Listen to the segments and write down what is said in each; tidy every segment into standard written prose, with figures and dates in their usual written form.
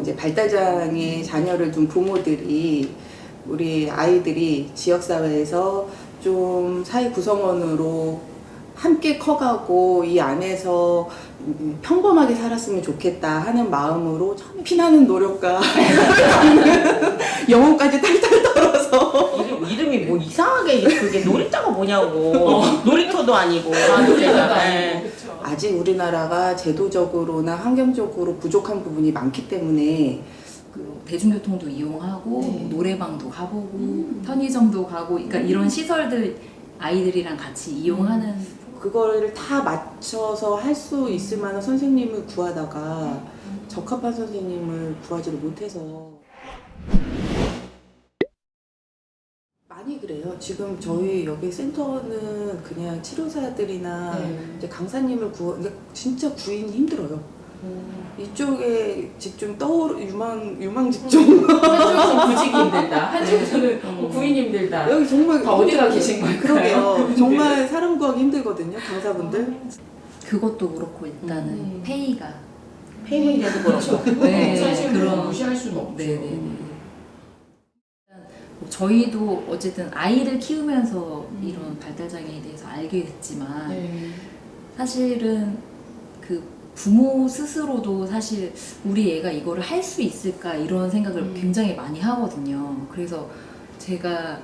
이제 발달장애 자녀를 둔 부모들이 우리 아이들이 지역사회에서 좀 사회 구성원으로 함께 커가고 이 안에서 평범하게 살았으면 좋겠다 하는 마음으로 참 피나는 노력과 영혼까지 탈탈 떨어서 이름이 뭐 이상하게 그게 놀이터가 뭐냐고. 놀이터도 아니고. 네. 아직 우리나라가 제도적으로나 환경적으로 부족한 부분이 많기 때문에 대중교통도 이용하고 노래방도 가보고 편의점도 가고 그러니까 이런 시설들 아이들이랑 같이 이용하는 그거를 다 맞춰서 할 수 있을 만한 선생님을 구하다가 적합한 선생님을 구하지를 못해서 많이 그래요. 지금 저희 여기 센터는 그냥 치료사들이나 이제 강사님을 그러니까 진짜 구인이 힘들어요. 이쪽에 직종 유망 직종 한쪽에서 구직이 힘들다. 한쪽에서는 구인이 힘들다. 여기 정말 다 어디가 계신 걸까요? 그러게요. 정말 사람 구하기 힘들거든요, 강사분들. 그것도 그렇고 일단은 페이가 페이문제도 그렇고. 네, 사실 그런- 무시할 수는 없죠. 네네. 저희도 어쨌든 아이를 키우면서 이런 발달장애에 대해서 알게 됐지만 네. 사실은 그 부모 스스로도 사실 우리 애가 이거를 할 수 있을까 이런 생각을 굉장히 많이 하거든요. 그래서 제가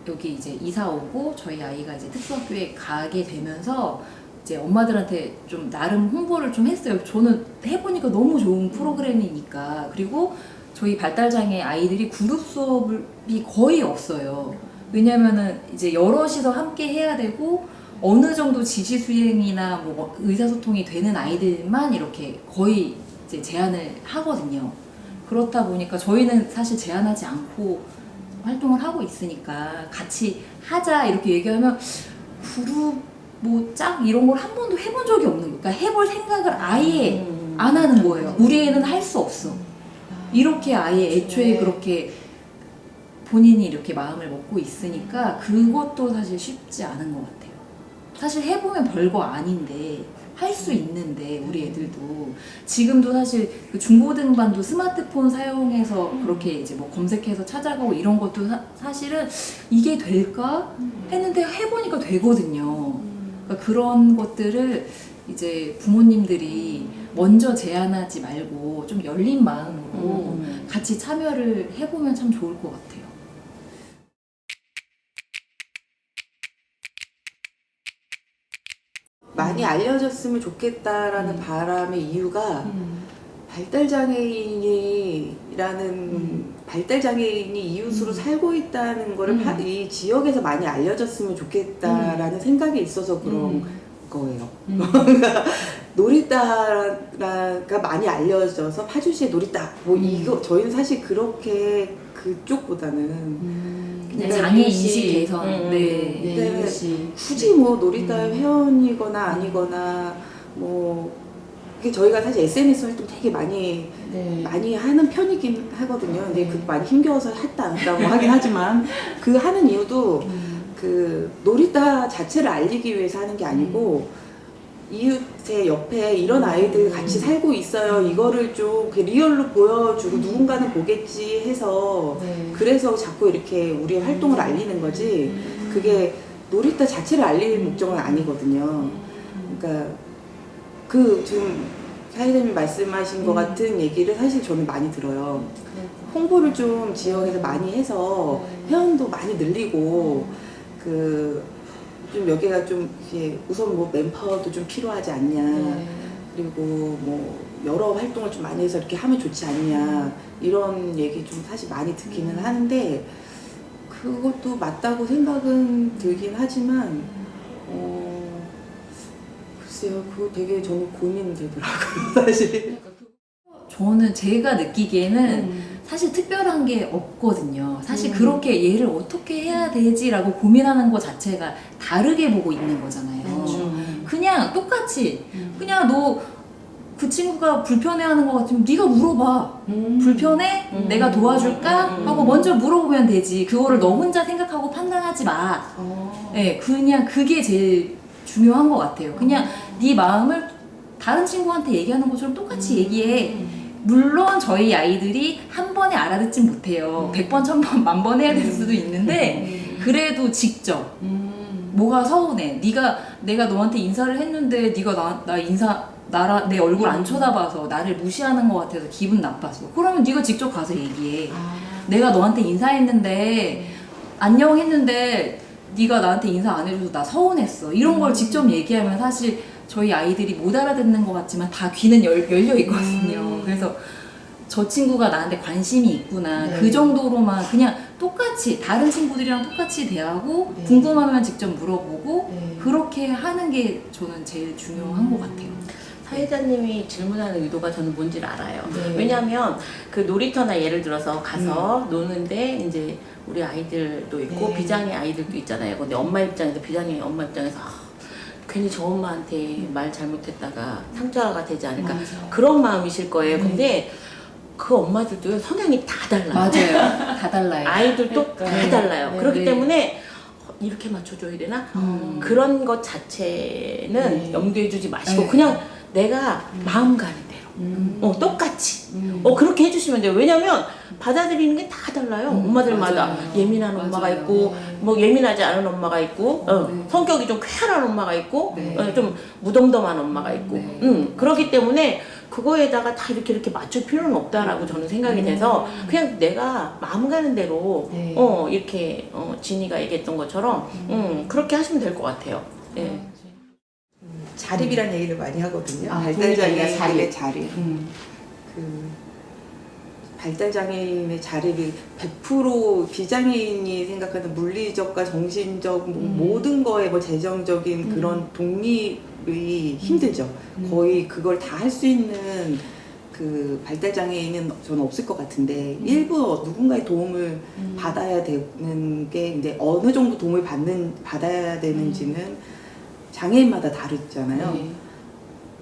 여기 이제 이사 오고 저희 아이가 이제 특수학교에 가게 되면서 이제 엄마들한테 좀 나름 홍보를 좀 했어요. 저는 해보니까 너무 좋은 프로그램이니까. 그리고 저희 발달장애 아이들이 그룹 수업이 거의 없어요. 왜냐면은 이제 여럿이서 함께 해야 되고 어느 정도 지시 수행이나 뭐 의사소통이 되는 아이들만 이렇게 거의 이제 제한을 하거든요. 그렇다 보니까 저희는 사실 제한하지 않고 활동을 하고 있으니까 같이 하자 이렇게 얘기하면 그룹 뭐 짝 이런 걸 한 번도 해본 적이 없는 거예요. 그러니까 해볼 생각을 아예 안 하는 거예요. 우리 애는 할 수 없어. 이렇게 아예 애초에 그렇게 본인이 이렇게 마음을 먹고 있으니까 그것도 사실 쉽지 않은 것 같아요. 사실 해보면 별거 아닌데 할 수 있는데 우리 애들도 지금도 사실 그 중고등반도 스마트폰 사용해서 그렇게 이제 뭐 검색해서 찾아가고 이런 것도 사실은 이게 될까 했는데 해보니까 되거든요. 그러니까 그런 것들을 이제 부모님들이 먼저 제한하지 말고 좀 열린 마음으로 같이 참여를 해보면 참 좋을 것 같아요. 많이 알려졌으면 좋겠다라는 바람의 이유가 발달장애인이 이웃으로 살고 있다는 거를 이 지역에서 많이 알려졌으면 좋겠다라는 생각이 있어서 그런 거예요. 놀이터가 많이 알려져서 파주시에 놀이터 뭐 이거 저희는 사실 그렇게 그쪽보다는 그냥 장애 인식 개선. 네. 네. 굳이 뭐 놀이터의 회원이거나 아니거나 뭐 그게 저희가 사실 SNS 활동 되게 많이 하는 편이긴 하거든요. 근데 그 많이 힘겨워서 했다 안 했다고 하긴 하지만 그 하는 이유도 그 놀이터 자체를 알리기 위해서 하는 게 아니고 이웃의 옆에 이런 아이들 같이 살고 있어요. 이거를 좀 리얼로 보여주고 누군가는 보겠지 해서 그래서 자꾸 이렇게 우리의 활동을 알리는 거지 그게 놀이터 자체를 알릴 목적은 아니거든요. 그러니까 그 지금 사회자님이 말씀하신 것 같은 얘기를 사실 저는 많이 들어요. 홍보를 좀 지역에서 많이 해서 회원도 많이 늘리고 좀 여기가 좀 이제 우선 뭐 맨파워도 좀 필요하지 않냐. 그리고 뭐 여러 활동을 좀 많이 해서 이렇게 하면 좋지 않냐. 이런 얘기 좀 사실 많이 듣기는 하는데 그것도 맞다고 생각은 들긴 하지만 글쎄요. 그거 되게 저는 고민이 되더라고요. 사실. 저는 제가 느끼기에는 사실 특별한 게 없거든요. 사실 그렇게 얘를 어떻게 해야 되지라고 고민하는 것 자체가 다르게 보고 있는 거잖아요. 그냥 똑같이 그냥 너 그 친구가 불편해하는 것 같으면 네가 물어봐. 불편해? 내가 도와줄까? 하고 먼저 물어보면 되지. 그거를 너 혼자 생각하고 판단하지 마. 네, 그냥 그게 제일 중요한 것 같아요. 그냥 네 마음을 다른 친구한테 얘기하는 것처럼 똑같이 얘기해. 물론 저희 아이들이 한 번에 알아듣진 못해요. 100번, 1000번, 10,000번 해야 될 수도 있는데 그래도 직접 뭐가 서운해. 내가 너한테 인사를 했는데 네가 내 얼굴 안 쳐다봐서 나를 무시하는 것 같아서 기분 나빴어. 그러면 네가 직접 가서 얘기해. 내가 너한테 인사했는데 안녕 했는데 네가 나한테 인사 안 해줘서 나 서운했어. 이런 걸 직접 얘기하면 사실 저희 아이들이 못 알아듣는 것 같지만 다 귀는 열려 있거든요. 그래서 저 친구가 나한테 관심이 있구나. 네. 그 정도로만 그냥 똑같이 다른 친구들이랑 똑같이 대하고 네. 궁금하면 직접 물어보고 네. 그렇게 하는 게 저는 제일 중요한 것 같아요. 사회자님이 질문하는 의도가 저는 뭔지를 알아요. 네. 왜냐하면 그 놀이터나 예를 들어서 가서 노는데 이제 우리 아이들도 있고 네. 비장의 아이들도 있잖아요. 근데 엄마 입장에서 비장의 엄마 입장에서 괜히 저 엄마한테 말 잘못했다가 상처가 되지 않을까 맞아. 그런 마음이실 거예요. 근데 그 엄마들도 성향이 다 달라요. 맞아요. 다 달라요. 아이들도 다 네. 달라요. 네. 그렇기 네. 때문에 이렇게 맞춰줘야 되나? 그런 것 자체는 네. 염두해주지 마시고 네. 그냥 내가 마음 가는 대로 똑같이 그렇게 해주시면 돼요. 왜냐면 받아들이는 게 다 달라요. 엄마들마다 맞아요. 예민한 맞아요. 엄마가 있고 네. 뭐 예민하지 않은 엄마가 있고 네. 성격이 좀 쾌활한 엄마가 있고 네. 좀 무덤덤한 엄마가 있고 네. 그렇기 때문에 그거에다가 다 이렇게 맞출 필요는 없다라고 저는 생각이 돼서 그냥 내가 마음 가는 대로 네. 이렇게 진이가 얘기했던 것처럼 그렇게 하시면 될 것 같아요. 예. 자립이란 얘기를 많이 하거든요. 아, 발달장애인의 자립. 자립. 그 발달장애인의 자립이 100% 비장애인이 생각하는 물리적과 정신적 모든 거에 뭐 재정적인 그런 독립이 힘들죠. 거의 그걸 다 할 수 있는 그 발달장애인은 저는 없을 것 같은데 일부 누군가의 도움을 받아야 되는 게 이제 어느 정도 도움을 받아야 되는지는 장애인마다 다르잖아요. 네.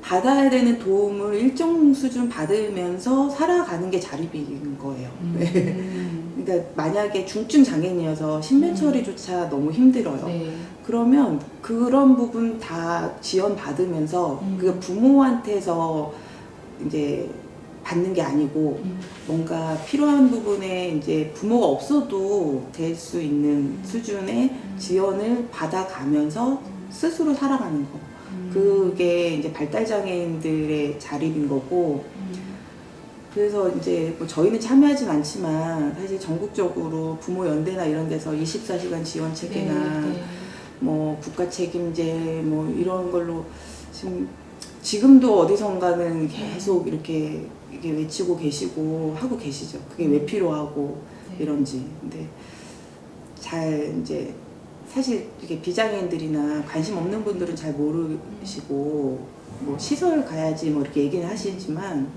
받아야 되는 도움을 일정 수준 받으면서 살아가는 게 자립인 거예요. 그러니까 만약에 중증 장애인이어서 신변 처리조차 너무 힘들어요. 네. 그러면 그런 부분 다 지원 받으면서 그 부모한테서 이제 받는 게 아니고 뭔가 필요한 부분에 이제 부모가 없어도 될 수 있는 수준의 지원을 받아가면서 스스로 살아가는 거. 그게 이제 발달장애인들의 자립인 거고, 그래서 이제 뭐 저희는 참여하진 않지만 사실 전국적으로 부모연대나 이런 데서 24시간 지원 체계나 네. 뭐 국가 책임제 뭐 이런 걸로 지금도 어디선가는 계속 이렇게 외치고 계시고 하고 계시죠. 그게 왜 필요하고 이런지. 근데 잘 이제 사실 이게 비장애인들이나 관심 없는 분들은 잘 모르시고 뭐 시설 가야지 뭐 이렇게 얘기는 하시지만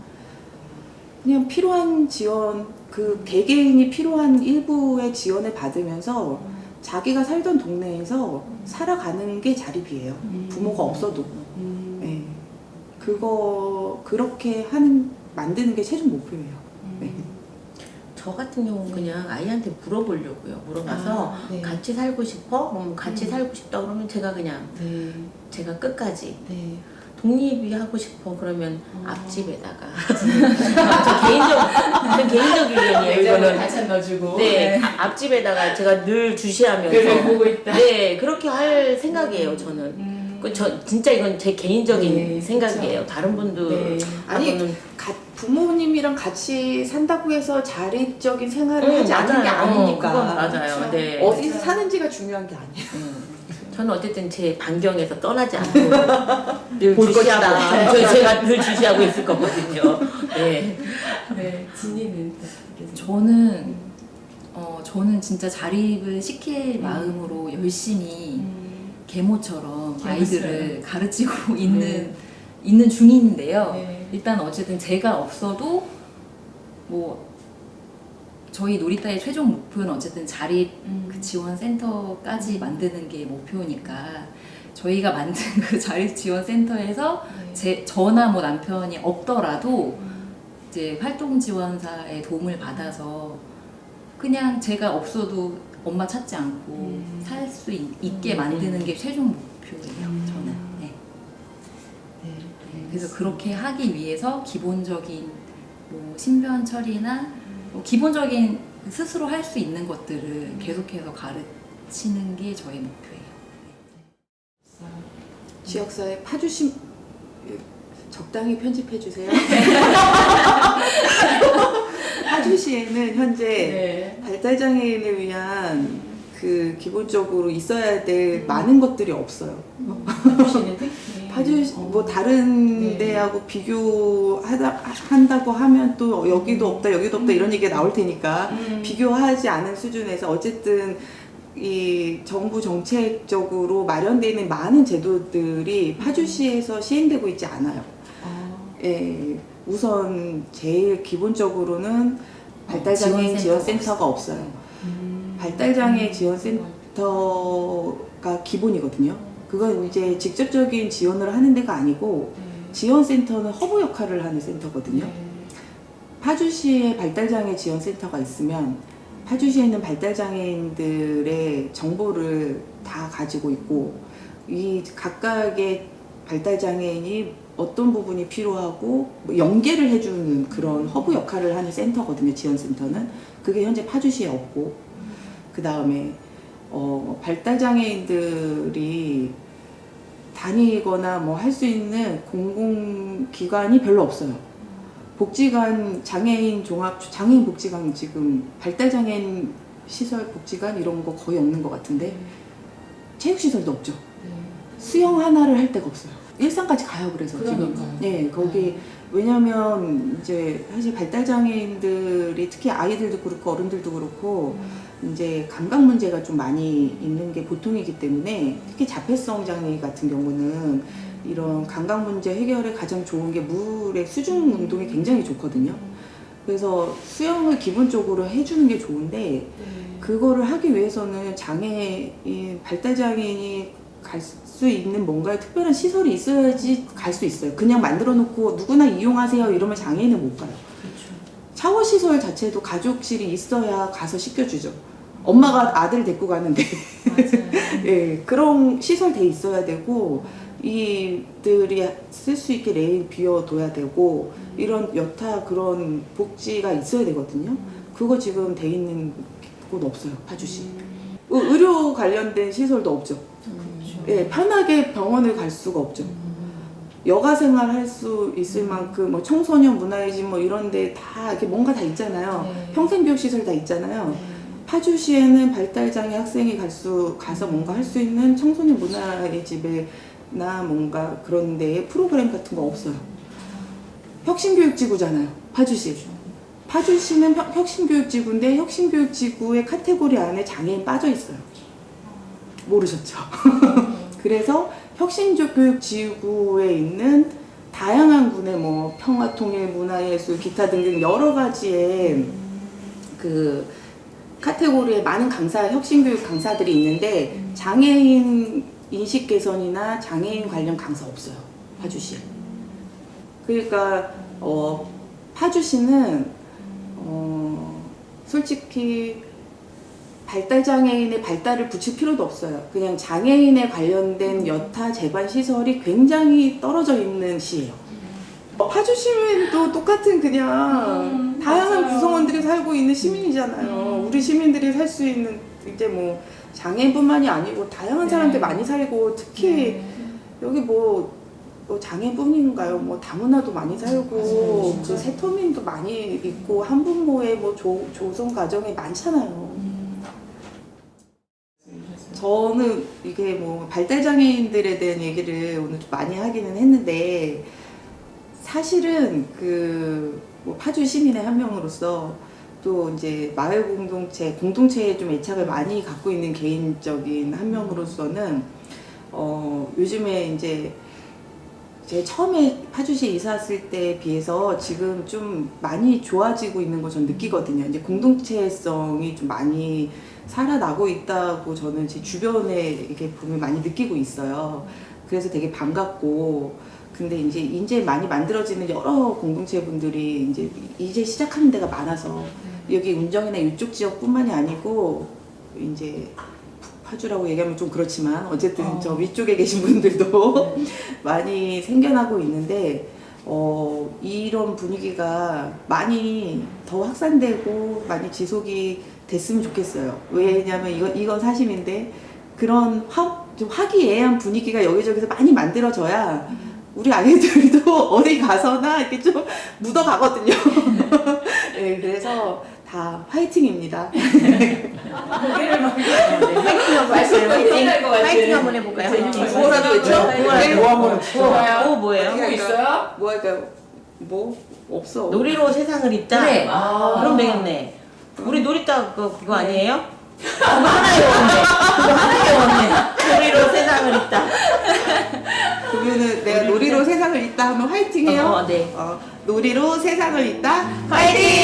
그냥 필요한 지원 그 개개인이 필요한 일부의 지원을 받으면서 자기가 살던 동네에서 살아가는 게 자립이에요. 부모가 없어도. 네. 그거 그렇게 만드는 게 최종 목표예요. 네. 저 같은 경우는 그냥 아이한테 물어보려고요. 물어봐서 네. 같이 살고 싶어? 같이 살고 싶다 그러면 제가 그냥 네. 제가 끝까지 네. 독립이 하고 싶어 그러면 앞집에다가 제 개인적 의견이에요. 이거는 반찬 넣어주고. 네, 앞집에다가 제가 늘 그걸 주시하면서 보고 있다. 네 그렇게 할 생각이에요. 저는 저 진짜 이건 제 개인적인 네, 생각이에요. 그쵸. 다른 분들 네. 아니 부모님이랑 같이 산다고 해서 자립적인 생활을 하지 않는 게 아니니까. 그건 맞아요. 그쵸. 네. 어디서 사는지가 중요한 게 아니에요. 저는 어쨌든 제 반경에서 떠나지 않고 늘 볼 주시하고 것이다. 제가 늘 주시하고 있을 거거든요. 네. 네. 진이는 저는 진짜 자립을 시킬 마음으로 열심히 계모처럼 아이들을 가르치고 있는 중인데요. 네. 일단 어쨌든 제가 없어도 뭐 저희 놀이터의 최종 목표는 어쨌든 자립 그 지원 센터까지 만드는 게 목표니까 저희가 만든 그 자립 지원 센터에서 저나 뭐 남편이 없더라도 이제 활동 지원사의 도움을 받아서 그냥 제가 없어도 엄마 찾지 않고 살 수 있게 만드는 게 최종 목표예요. 저는. 네. 그래서 그렇게 하기 위해서 기본적인 뭐 신변 처리나 뭐 기본적인 스스로 할 수 있는 것들을 계속해서 가르치는 게 저희 목표예요. 지역사회 파주시 적당히 편집해 주세요. 파주시에는 현재 네. 발달장애인을 위한 그 기본적으로 있어야 될 많은 것들이 없어요. 파주시는 특히 파주시 뭐 다른 네. 데하고 비교한다고 하면 또 여기도 없다 여기도 없다 이런 얘기가 나올 테니까 비교하지 않은 수준에서 어쨌든 이 정부 정책적으로 마련되어 있는 많은 제도들이 파주시에서 시행되고 있지 않아요. 예, 우선 제일 기본적으로는 발달장애인 지원센터가 없어요. 발달장애 지원센터가 기본이거든요. 그건 이제 직접적인 지원을 하는 데가 아니고 지원센터는 허브 역할을 하는 센터거든요. 파주시에 발달장애 지원센터가 있으면 파주시에 있는 발달장애인들의 정보를 다 가지고 있고 이 각각의 발달장애인이 어떤 부분이 필요하고 뭐 연계를 해주는 그런 허브 역할을 하는 센터거든요. 지원센터는. 그게 현재 파주시에 없고 그 다음에 발달장애인들이 다니거나 뭐 할 수 있는 공공기관이 별로 없어요. 복지관, 장애인 복지관 지금 발달장애인 시설 복지관 이런 거 거의 없는 것 같은데 체육시설도 없죠. 수영 하나를 할 데가 없어요. 일산까지 가요. 그래서 지금 네 거기 왜냐면 이제 사실 발달장애인들이 특히 아이들도 그렇고 어른들도 그렇고 이제 감각 문제가 좀 많이 있는 게 보통이기 때문에 특히 자폐성 장애 같은 경우는 이런 감각 문제 해결에 가장 좋은 게 물의 수중 운동이 굉장히 좋거든요. 그래서 수영을 기본적으로 해주는 게 좋은데 그거를 하기 위해서는 발달장애인이 갈 수 있는 뭔가의 특별한 시설이 있어야지 갈 수 있어요. 그냥 만들어 놓고 누구나 이용하세요 이러면 장애인은 못 가요. 샤워 시설 자체도 가족실이 있어야 가서 씻겨주죠. 엄마가 아들 데리고 가는데 예, 그런 시설 돼 있어야 되고 이들이 쓸 수 있게 레일 비워둬야 되고 이런 여타 그런 복지가 있어야 되거든요. 그거 지금 돼 있는 곳 없어요. 파주시. 의료 관련된 시설도 없죠. 예, 편하게 병원을 갈 수가 없죠. 여가 생활 할 수 있을 만큼 뭐 청소년 문화의 집 뭐 이런 데 다 이렇게 뭔가 다 있잖아요. 평생교육 시설 다 있잖아요. 파주시에는 발달장애 학생이 가서 뭔가 할 수 있는 청소년 문화의 집에나 뭔가 그런 데에 프로그램 같은 거 없어요. 혁신교육지구잖아요. 파주시. 파주시는 혁신교육지구인데 혁신교육지구의 카테고리 안에 장애인 빠져 있어요. 모르셨죠? 그래서 혁신교육지구에 있는 다양한 군의 뭐 평화통일, 문화예술, 기타 등등 여러 가지의 그 카테고리에 많은 혁신교육 강사들이 있는데 장애인 인식 개선이나 장애인 관련 강사 없어요. 파주시에. 그러니까 파주시는 솔직히 발달장애인의 발달을 붙일 필요도 없어요. 그냥 장애인에 관련된 여타 재반 시설이 굉장히 떨어져 있는 시예요. 파주시민도 똑같은 그냥 다양한 맞아요. 구성원들이 살고 있는 시민이잖아요. 우리 시민들이 살 수 있는 이제 뭐 장애인뿐만이 아니고 다양한 사람들 많이 살고 특히 여기 뭐 장애인뿐인가요? 뭐 다문화도 많이 살고 그 세터민도 많이 있고 한부모의 뭐 조성 가정이 많잖아요. 저는 이게 뭐 발달장애인들에 대한 얘기를 오늘 좀 많이 하기는 했는데 사실은 뭐 파주 시민의 한 명으로서 또 이제 마을 공동체에 좀 애착을 많이 갖고 있는 개인적인 한 명으로서는 요즘에 이제 제 처음에 파주시에 이사 왔을 때에 비해서 지금 좀 많이 좋아지고 있는 거 전 느끼거든요. 이제 공동체성이 좀 많이 살아나고 있다고 저는 제 주변에 이렇게 보면 많이 느끼고 있어요. 그래서 되게 반갑고, 근데 이제 많이 만들어지는 여러 공동체 분들이 이제 시작하는 데가 많아서 여기 운정이나 이쪽 지역뿐만이 아니고 이제 파주라고 얘기하면 좀 그렇지만 어쨌든 저 위쪽에 계신 분들도 많이 생겨나고 있는데 이런 분위기가 많이 더 확산되고 많이 지속이 됐으면 좋겠어요. 왜냐면 이건 사실인데 그런 좀 화기애애한 분위기가 여기저기서 많이 만들어져야 우리 아이들도 어디 가서나 이렇게 좀 묻어가거든요. 네, 그래서 다 화이팅입니다. 고개를 막 화이팅 한번 해볼까요? 화이팅 한번 해볼까요? 구호라도 외쳐. 네. 뭐 한번 구호 뭐예요? 뭐 있어요? 뭐 할까요? 뭐 없어. 놀이로 세상을 잇자. 그래. 그럼 되겠네. 우리 놀이터 그거 아니에요? 그거 하나의 원네. 그거 하나의 원네. 놀이로 세상을 잇자. 그러면은 내가 놀이로 세상을 잇다 하면 화이팅 해요? 네. 놀이로 세상을 잇다 화이팅!